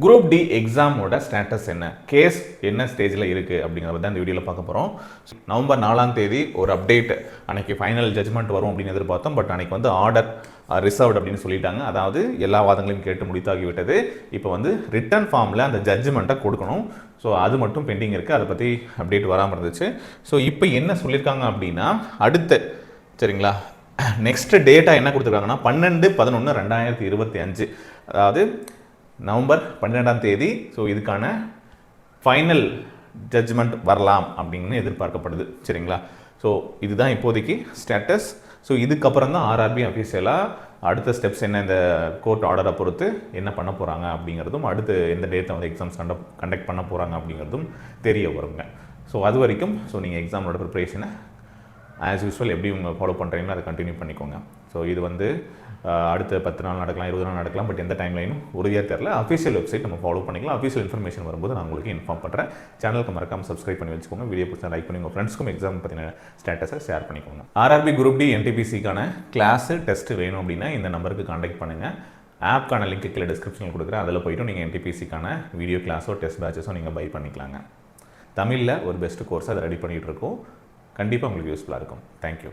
Group D எக்ஸாமோட status என்ன, case என்ன ஸ்டேஜில் இருக்குது அப்படிங்கிறத தான் இந்த வீடியோவில் பார்க்க போகிறோம். நவம்பர் 4ஆம் தேதி ஒரு அப்டேட், அன்றைக்கி ஃபைனல் ஜட்ஜ்மெண்ட் வரும் அப்படின்னு எதிர்பார்த்தோம். பட் அன்றைக்கி வந்து ஆர்டர் ரிசர்வ்டு அப்படின்னு சொல்லிட்டாங்க. அதாவது எல்லா வாதங்களையும் கேட்டு முடித்தாகிவிட்டது. இப்போ வந்து ரிட்டன் ஃபார்மில் அந்த ஜட்ஜ்மெண்ட்டை கொடுக்கணும். ஸோ அது மட்டும் பெண்டிங் இருக்குது. அதை பற்றி அப்டேட் வராமல் இருந்துச்சு. ஸோ இப்போ என்ன சொல்லியிருக்காங்க அப்படின்னா, அடுத்த சரிங்களா நெக்ஸ்ட் டேட்டா என்ன கொடுத்துருக்காங்கன்னா 12/11/2025, அதாவது நவம்பர் 12ஆம் தேதி. ஸோ இதுக்கான ஃபைனல் ஜட்ஜ்மெண்ட் வரலாம் அப்படின்னு எதிர்பார்க்கப்படுது. சரிங்களா. ஸோ இதுதான் இப்போதைக்கு ஸ்டேட்டஸ். ஸோ இதுக்கப்புறம் தான் ஆர்ஆர்பி அஃபீஷியலாக அடுத்த ஸ்டெப்ஸ் என்ன, இந்த கோர்ட் ஆர்டரை பொறுத்து என்ன பண்ண போகிறாங்க அப்படிங்கிறதும், அடுத்து எந்த டேட்டை வந்து எக்ஸாம்ஸ் கண்டக்ட் பண்ண போகிறாங்க அப்படிங்கிறதும் தெரிய வருங்க. ஸோ அது வரைக்கும் நீங்கள் எக்ஸாமோட ப்ரிப்பரேஷனை ஆஸ் யூஸ்வல் எப்படி உங்கள் ஃபாலோ பண்ணுறீங்களோ அதை கண்டினியூ பண்ணிக்கோங்க. ஸோ இது வந்து அடுத்த 10 நாள் நடக்கலாம், 20 நாள் நடக்கலாம். பட் எந்த டைம் லைனும் உறுதியாக தெரில. அஃபீஷியல் வெப்சைட் நம்ம ஃபாலோ பண்ணிக்கலாம். அஃபீஷியல் இன்ஃபர்மேஷன் வரும்போது நான் உங்களுக்கு இன்ஃபார்ம் பண்ணுறேன். சேனலுக்கு மறக்காமல் சப்ஸ்கிரைப் பண்ணி வச்சுக்கோங்க. வீடியோ பிடிச்சா லைக் பண்ணி உங்கள் ஃப்ரெண்ட்ஸ்க்கும் எக்ஸாம் பற்றின ஸ்டேட்டஸை ஷேர் பண்ணிக்கோங்க. ஆர்ஆர்பி குரூப் டி என்டிபிசிக்கான கிளாஸு டெஸ்ட்டு வேணும் அப்படின்னா இந்த நம்பருக்கு கான்டாக்ட் பண்ணுங்கள். ஆப்க்கான லிங்க் கீழே டிஸ்கிரிப்ஷனில் கொடுக்குறேன். அதில் போய்ட்டு நீங்கள் என்டிபிசிக்கான வீடியோ கிளாஸோ டெஸ்ட் பேட்சஸோ நீங்கள் பை பண்ணிக்கலாங்க. தமிழில் ஒரு பெஸ்ட் கோர்ஸ் அதை ரெடி பண்ணிகிட்டு இருக்கோம். கண்டிப்பாக உங்களுக்கு யூஸ்ஃபுல்லாக இருக்கும். தேங்க்யூ.